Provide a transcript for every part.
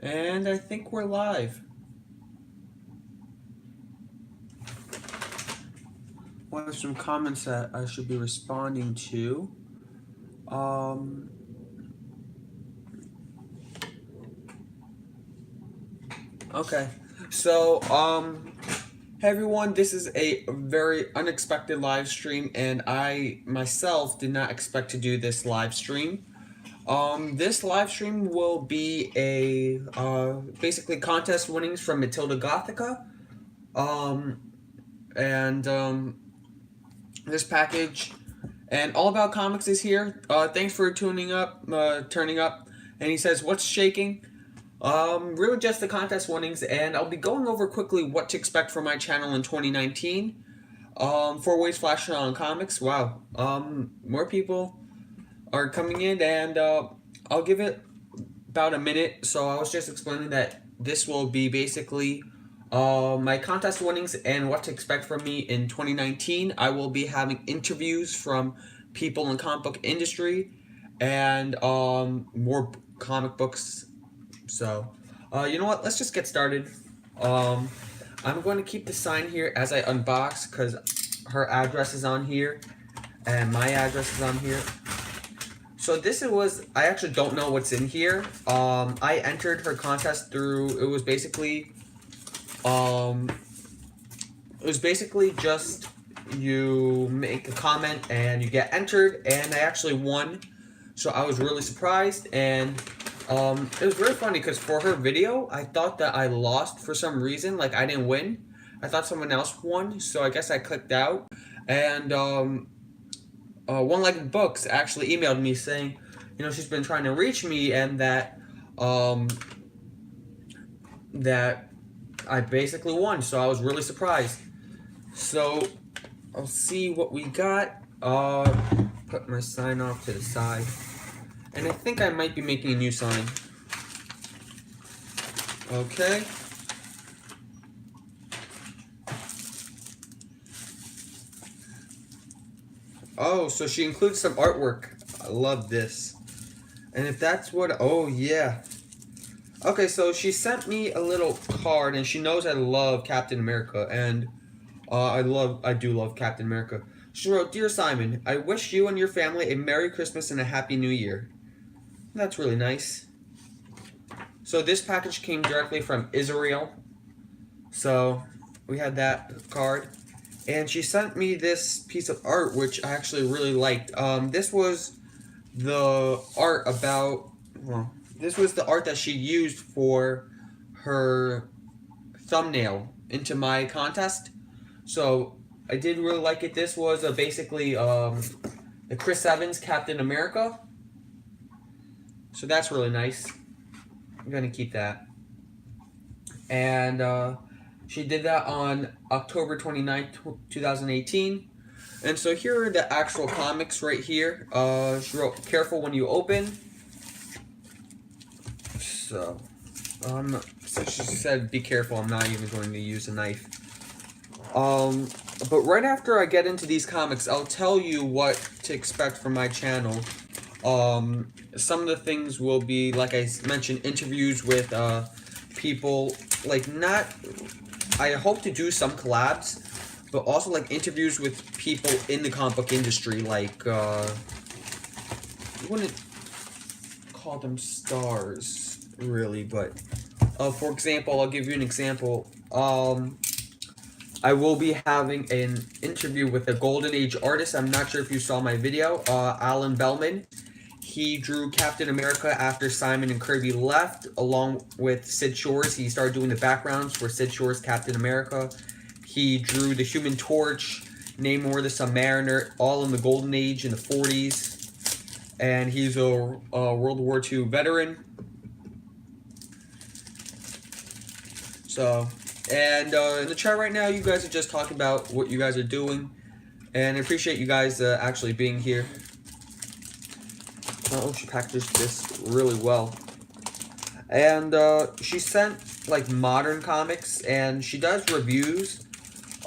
And I think we're live. What are some comments that I should be responding to? Okay. So, hey everyone, this is a very unexpected live stream, and I myself did not expect to do this live stream. This live stream will be a basically contest winnings from Matilda Gothica. And this package and All About Comics is here. Thanks for turning up. And he says, "What's shaking?" Really just the contest winnings, and I'll be going over quickly what to expect from my channel in 2019. 4 ways flashing on comics. Wow. More people are coming in, and I'll give it about a minute. So I was just explaining that this will be basically my contest winnings and what to expect from me in 2019. I will be having interviews from people in the comic book industry and more comic books. So, you know what? Let's just get started. I'm going to keep the sign here as I unbox because her address is on here and my address is on here. So this was, I actually don't know what's in here. I entered her contest through, it was basically just you make a comment and you get entered, and I actually won. So I was really surprised, and it was really funny because for her video, I thought that I lost for some reason, like I didn't win. I thought someone else won, so I guess I clicked out. And One Legged Books actually emailed me saying, you know, she's been trying to reach me, and that that I basically won. So I was really surprised. So I'll see what we got. Put my sign off to the side. And I think I might be making a new sign. Okay. Oh, so she includes some artwork. I love this. And if that's what... Oh, yeah. Okay, so she sent me a little card, and she knows I love Captain America, and I do love Captain America. She wrote, "Dear Simon, I wish you and your family a Merry Christmas and a Happy New Year." That's really nice. So this package came directly from Israel. So we had that card. And she sent me this piece of art, which I actually really liked. This was the art about... Well, this was the art that she used for her thumbnail into my contest. So I did really like it. This was basically the Chris Evans Captain America. So that's really nice. I'm going to keep that. And she did that on October 29th, 2018. And so here are the actual comics right here. She wrote, "Careful when you open." So, so she said, "Be careful, I'm not even going to use a knife." But right after I get into these comics, I'll tell you what to expect from my channel. Some of the things will be, like I mentioned, interviews with people, like not... I hope to do some collabs, but also like interviews with people in the comic book industry, like, you wouldn't call them stars, really, but, for example, I'll give you an example. I will be having an interview with a Golden Age artist. I'm not sure if you saw my video, Alan Bellman. He drew Captain America after Simon and Kirby left, along with Sid Shores. He started doing the backgrounds for Sid Shores' Captain America. He drew the Human Torch, Namor the Submariner, all in the Golden Age in the 40s. And he's a World War II veteran. So, and in the chat right now, you guys are just talking about what you guys are doing. And I appreciate you guys actually being here. Oh, she packaged this really well. And she sent like modern comics, and she does reviews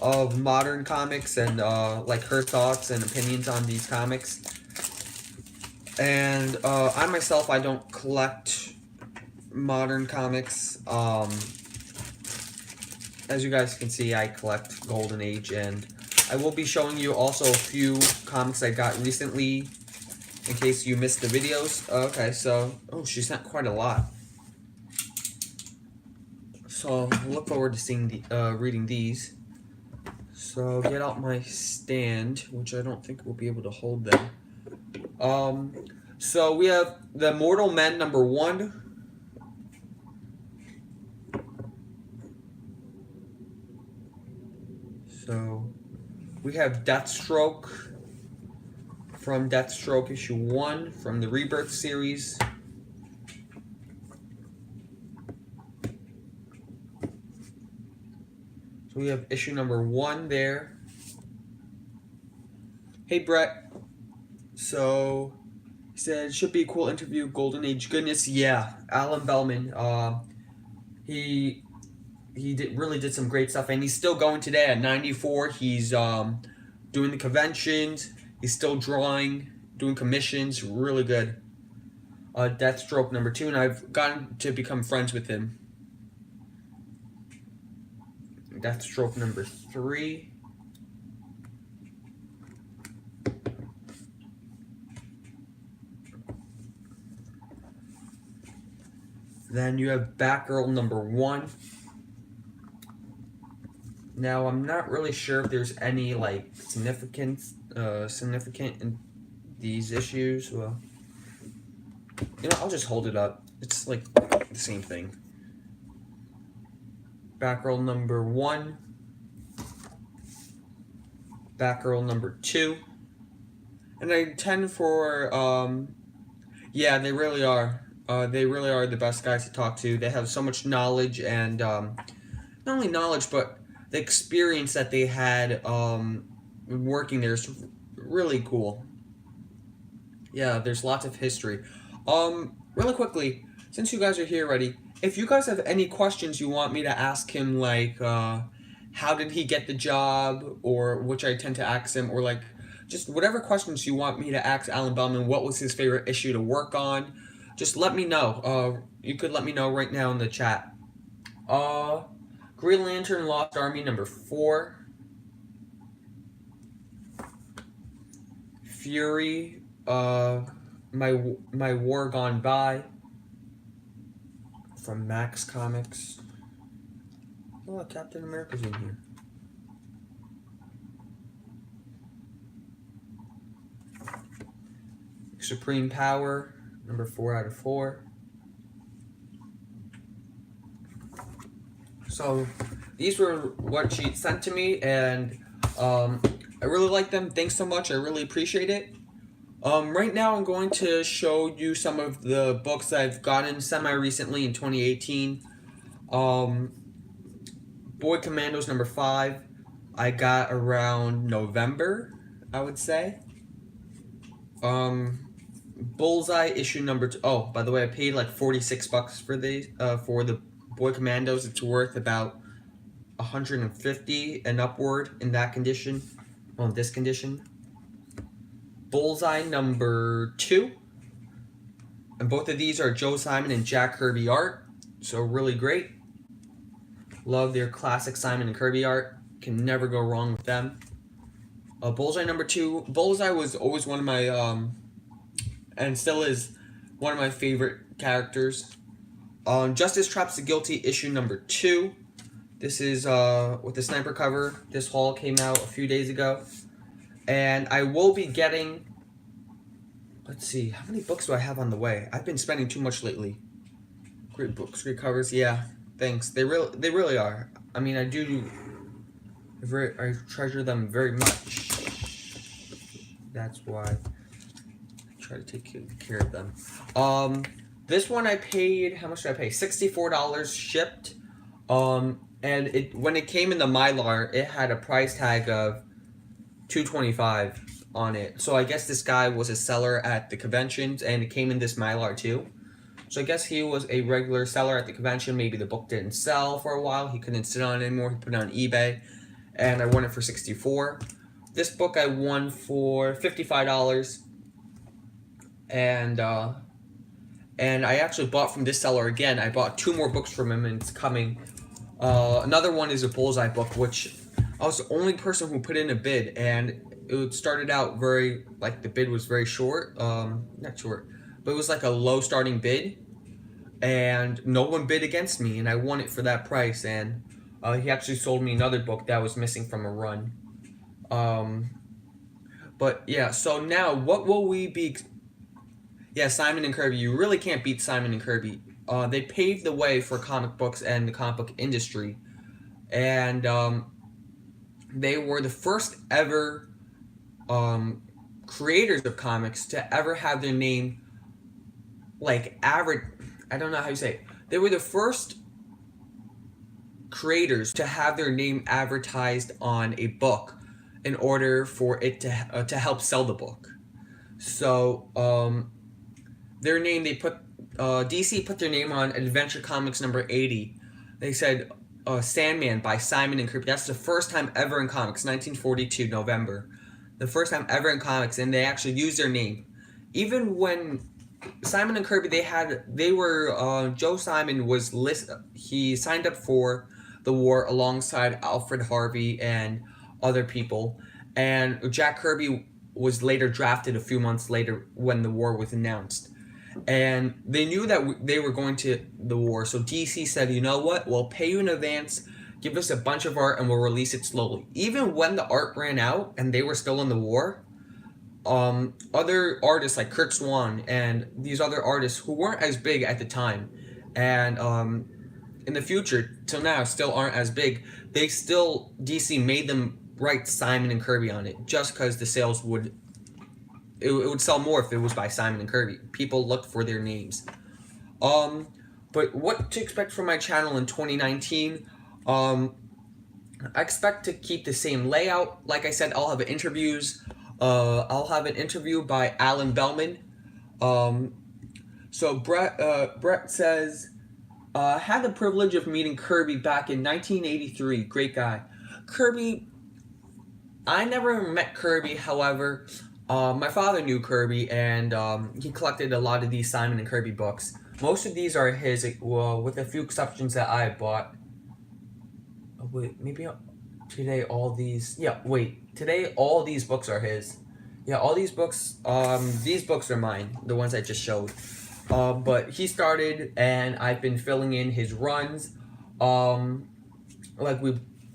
of modern comics and like her thoughts and opinions on these comics. And I myself, I don't collect modern comics. As you guys can see, I collect Golden Age, and I will be showing you also a few comics I got recently, in case you missed the videos. Okay, so, oh, she sent quite a lot. So, look forward to seeing the, reading these. So, get out my stand, which I don't think we'll be able to hold them. So we have the Mortal Men #1. So we have Deathstroke from Deathstroke issue 1 from the Rebirth series. So we have issue #1 there. Hey Brett. So he said, should be a cool interview, Golden Age goodness. Yeah, Alan Bellman. He really did some great stuff, and he's still going today at 94. He's doing the conventions. He's still drawing, doing commissions. Really good. Deathstroke #2, and I've gotten to become friends with him. Deathstroke #3. Then you have Batgirl #1. Now I'm not really sure if there's any like significant in these issues. Well, you know, I'll just hold it up. It's like the same thing. Batgirl #1. Batgirl #2. And I tend for yeah, they really are. They really are the best guys to talk to. They have so much knowledge, and not only knowledge, but the experience that they had working there is really cool. Yeah, there's lots of history. Really quickly, since you guys are here already, if you guys have any questions you want me to ask him, like how did he get the job, or which I tend to ask him, or like just whatever questions you want me to ask Alan Bellman, what was his favorite issue to work on, just let me know. You could let me know right now in the chat. Green Lantern Lost Army #4. Fury, My War Gone By from Max Comics. Oh, Captain America's in here. Supreme Power #4/4. So these were what she sent to me, and I really like them. Thanks so much. I really appreciate it. Right now I'm going to show you some of the books I've gotten semi-recently in 2018. Boy Commandos #5 I got around November, I would say. Bullseye issue #2. Oh, by the way, I paid like $46 for these for the Boy Commandos. It's worth about $150 and upward in that condition. Well, in this condition. Bullseye #2. And both of these are Joe Simon and Jack Kirby art. So really great. Love their classic Simon and Kirby art. Can never go wrong with them. Bullseye #2. Bullseye was always one of my and still is one of my favorite characters. Justice Traps the Guilty issue #2. This is with the sniper cover. This haul came out a few days ago. And I will be getting, let's see, how many books do I have on the way? I've been spending too much lately. Great books, great covers. Yeah, thanks. They really are. I mean, I treasure them very much. That's why I try to take care of them. This one I paid, how much did I pay? $64 shipped. And when it came in the Mylar, it had a price tag of $225 on it. So I guess this guy was a seller at the conventions, and it came in this Mylar too. So I guess he was a regular seller at the convention. Maybe the book didn't sell for a while. He couldn't sit on it anymore. He put it on eBay, and I won it for $64. This book I won for $55, and and I actually bought from this seller again. I bought 2 more books from him, and it's coming. Another one is a Bullseye book, which I was the only person who put in a bid, and it started out very, like, the bid was very short. Not short, but it was like a low starting bid, and no one bid against me, and I won it for that price. And he actually sold me another book that was missing from a run. But yeah, so now what will we be? Yeah, Simon and Kirby. You really can't beat Simon and Kirby. They paved the way for comic books and the comic book industry, and they were the first ever creators of comics to ever have their name, like, average. I don't know how you say it. They were the first creators to have their name advertised on a book in order for it to help sell the book. So their name, they put DC put their name on Adventure Comics number 80. They said Sandman by Simon and Kirby. That's the first time ever in comics, 1942 November. The first time ever in comics, and they actually used their name. Even when Simon and Kirby, Joe Simon was he signed up for the war alongside Alfred, Harvey, and other people, and Jack Kirby was later drafted a few months later when the war was announced. And they knew that they were going to the war, so DC said, you know what, we'll pay you in advance, give us a bunch of art, and we'll release it slowly. Even when the art ran out and they were still in the war, other artists like Kurt Swan and these other artists who weren't as big at the time, and in the future till now still aren't as big, DC made them write Simon and Kirby on it, just because the sales would sell more if it was by Simon and Kirby. People looked for their names. But what to expect from my channel in 2019? I expect to keep the same layout. Like I said, I'll have interviews. I'll have an interview by Alan Bellman. So Brett says, had the privilege of meeting Kirby back in 1983. Great guy. Kirby, I never met Kirby, however. My father knew Kirby, and he collected a lot of these Simon and Kirby books. Most of these are his, well, with a few exceptions that I bought. Oh, wait, maybe today all these books are his. Yeah, all these books are mine, the ones I just showed. But he started, and I've been filling in his runs.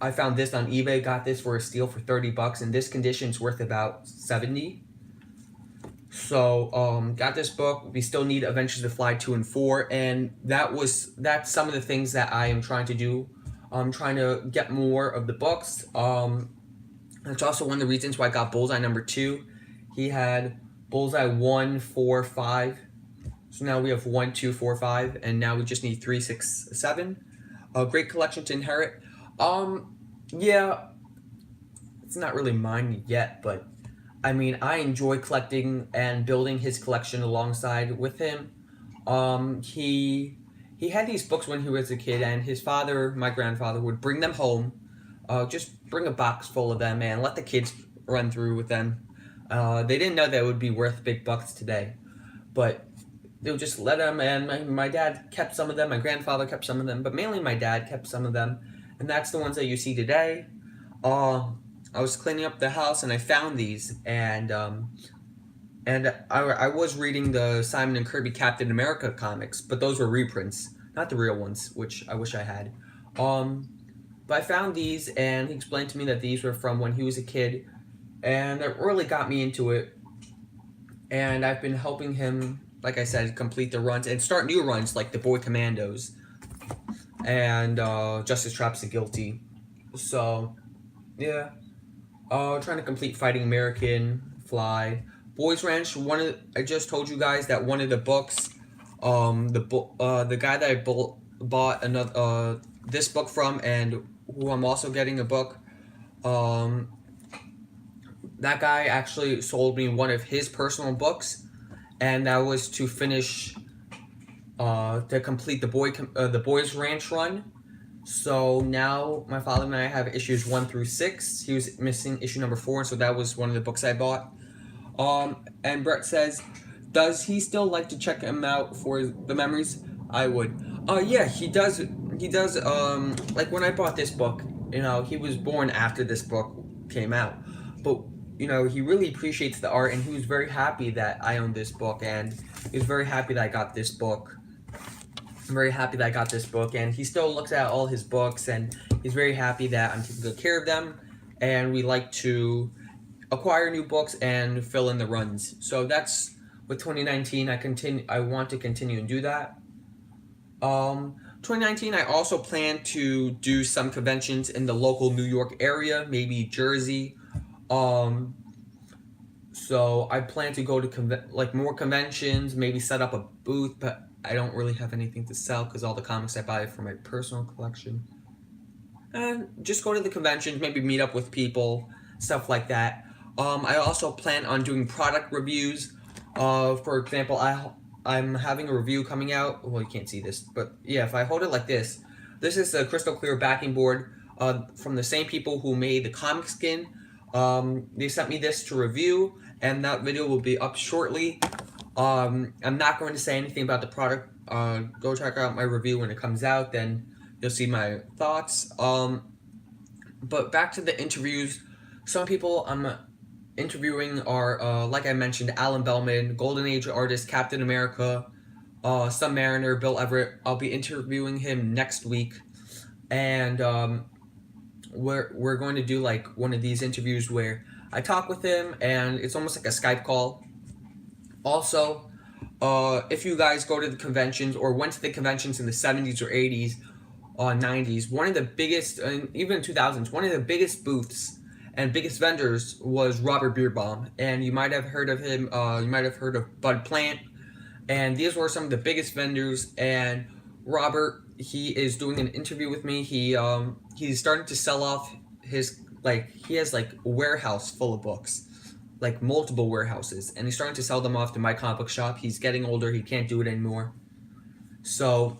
I found this on eBay, got this for a steal for $30. In this condition, it's worth about $70. So, got this book. We still need Adventures to Fly 2 and 4, and that's some of the things that I am trying to do. I'm trying to get more of the books. That's also one of the reasons why I got Bullseye number 2. He had Bullseye 1, 4, 5. So now we have 1, 2, 4, 5, and now we just need 3, 6, 7. A great collection to inherit. Yeah, it's not really mine yet, but I mean, I enjoy collecting and building his collection alongside with him. He had these books when he was a kid, and his father, my grandfather, would bring them home, just bring a box full of them and let the kids run through with them. They didn't know that it would be worth big bucks today, but they would just let them, and my dad kept some of them, my grandfather kept some of them, but mainly my dad kept some of them, and that's the ones that you see today. I was cleaning up the house, and I found these, and I was reading the Simon and Kirby Captain America comics, but those were reprints, not the real ones, which I wish I had. But I found these, and he explained to me that these were from when he was a kid, and it really got me into it. And I've been helping him, like I said, complete the runs and start new runs like the Boy Commandos and Justice Traps the Guilty. So, yeah. Trying to complete Fighting American, Fly, Boys Ranch. I just told you guys that one of the books, the guy that I bought another this book from, and who I'm also getting a book, that guy actually sold me one of his personal books, and that was to finish, to complete the Boys Ranch run. So now my father and I have issues 1 through 6. He was missing issue number 4, so that was one of the books I bought. And Brett says, Does he still like to check him out for the memories? I would. Yeah, he does. He does. Like when I bought this book, he was born after this book came out, but he really appreciates the art, and he was very happy that I owned this book, and he was very happy that I got this book. I'm very happy that I got this book, and he still looks at all his books, and he's very happy that I'm taking good care of them, and we like to acquire new books and fill in the runs. So that's with 2019. I want to continue and do that. 2019, I also plan to do some conventions in the local New York area, maybe Jersey. So I plan to go to more conventions, maybe set up a booth, but I don't really have anything to sell because all the comics I buy are for my personal collection. And just go to the conventions, maybe meet up with people, stuff like that. I also plan on doing product reviews. For example, I'm having a review coming out. Well, you can't see this, but yeah, if I hold it like this, this is the crystal clear backing board from the same people who made the comic skin. They sent me this to review, and that video will be up shortly. I'm not going to say anything about the product. Go check out my review when it comes out, then you'll see my thoughts. But back to the interviews. Some people I'm interviewing are, like I mentioned, Alan Bellman, Golden Age artist, Captain America, Submariner, Bill Everett. I'll be interviewing him next week, and we're going to do like one of these interviews where I talk with him, and it's almost like a Skype call. Also, if you guys go to the conventions or went to the conventions in the 70s or 80s, 90s, one of the biggest, even 2000s, one of the biggest booths and biggest vendors was Robert Beerbaum, and you might have heard of him. You might have heard of Bud Plant, and these were some of the biggest vendors. And Robert, he is doing an interview with me. He's starting to sell off his he has a warehouse full of books, like multiple warehouses, and he's starting to sell them off to my comic book shop. He's getting older; he can't do it anymore. So,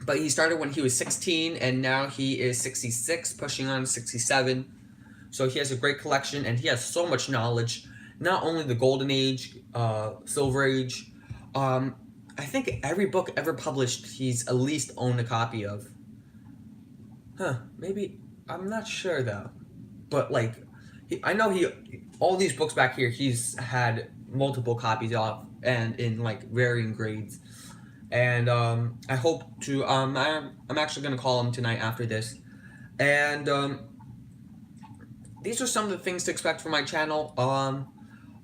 but he started when he was 16, and now he is 66, pushing on 67. So he has a great collection, and he has so much knowledge. Not only the Golden Age, Silver Age. I think every book ever published, he's at least owned a copy of. Maybe, I'm not sure though. But I know all these books back here, he's had multiple copies of, and in varying grades. And I hope to, I'm actually going to call him tonight after this. And these are some of the things to expect from my channel.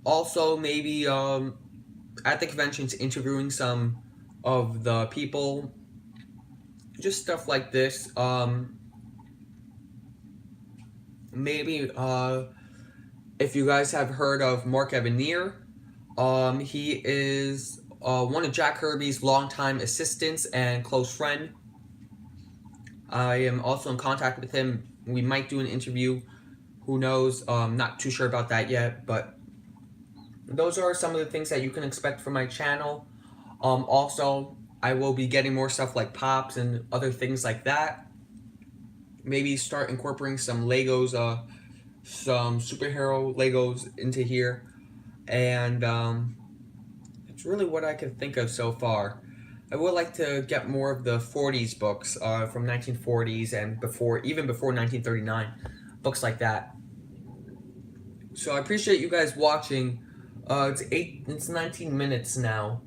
Also, maybe at the conventions, interviewing some of the people. Just stuff like this. Maybe if you guys have heard of Mark Evanier, he is one of Jack Kirby's longtime assistants and close friend. I am also in contact with him. We might do an interview. Who knows? Not too sure about that yet, but those are some of the things that you can expect from my channel. Also, I will be getting more stuff like Pops and other things like that. Maybe start incorporating some Legos, some superhero Legos into here. And that's really what I can think of so far. I would like to get more of the 40s books from 1940s and even before 1939. Books like that. So I appreciate you guys watching. It's 19 minutes now.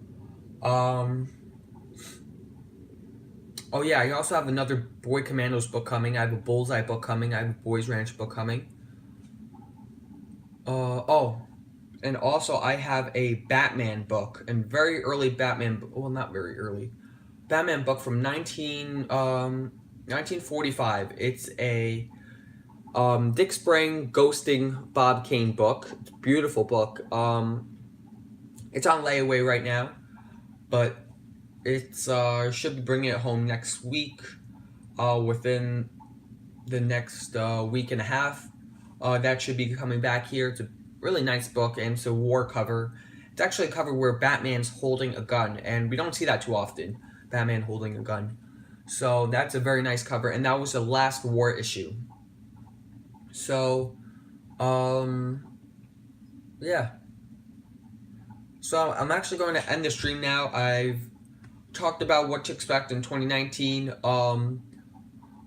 Oh yeah, I also have another Boy Commandos book coming. I have a Bullseye book coming. I have a Boys Ranch book coming. And also I have a Batman book, and very early Batman, well, not very early, Batman book from 1945. It's a Dick Sprang ghosting Bob Kane book. It's a beautiful book. It's on layaway right now, but it's should be bringing it home next week, within the next week and a half. That should be coming back here. It's a really nice book, and it's a war cover. It's actually a cover where Batman's holding a gun, and we don't see that too often, Batman holding a gun. So that's a very nice cover, and that was the last war issue. So, yeah. So I'm actually going to end the stream now. I've talked about what to expect in 2019.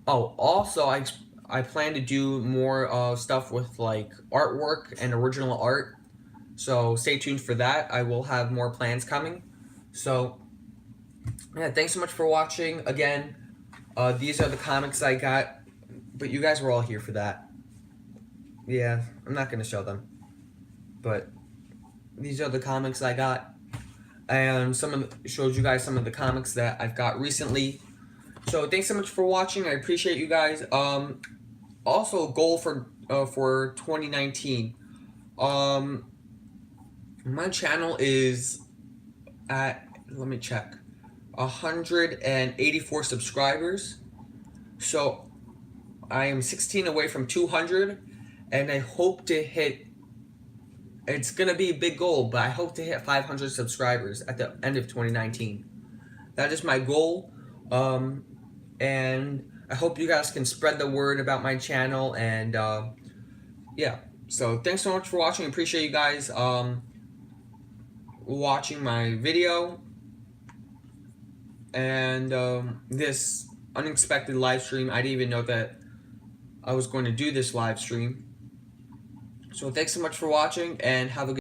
Also, I plan to do more stuff with like artwork and original art. So stay tuned for that. I will have more plans coming. So yeah, thanks so much for watching. Again, these are the comics I got, but you guys were all here for that. Yeah, I'm not gonna show them, but these are the comics I got, and showed you guys some of the comics that I've got recently. So thanks so much for watching. I appreciate you guys. Also goal for 2019. My channel is at, let me check, 184 subscribers. So I am 16 away from 200, and I hope to hit, it's going to be a big goal, but I hope to hit 500 subscribers at the end of 2019. That is my goal. And I hope you guys can spread the word about my channel, and yeah. So thanks so much for watching. Appreciate you guys watching my video and this unexpected live stream. I didn't even know that I was going to do this live stream. So thanks so much for watching, and have a good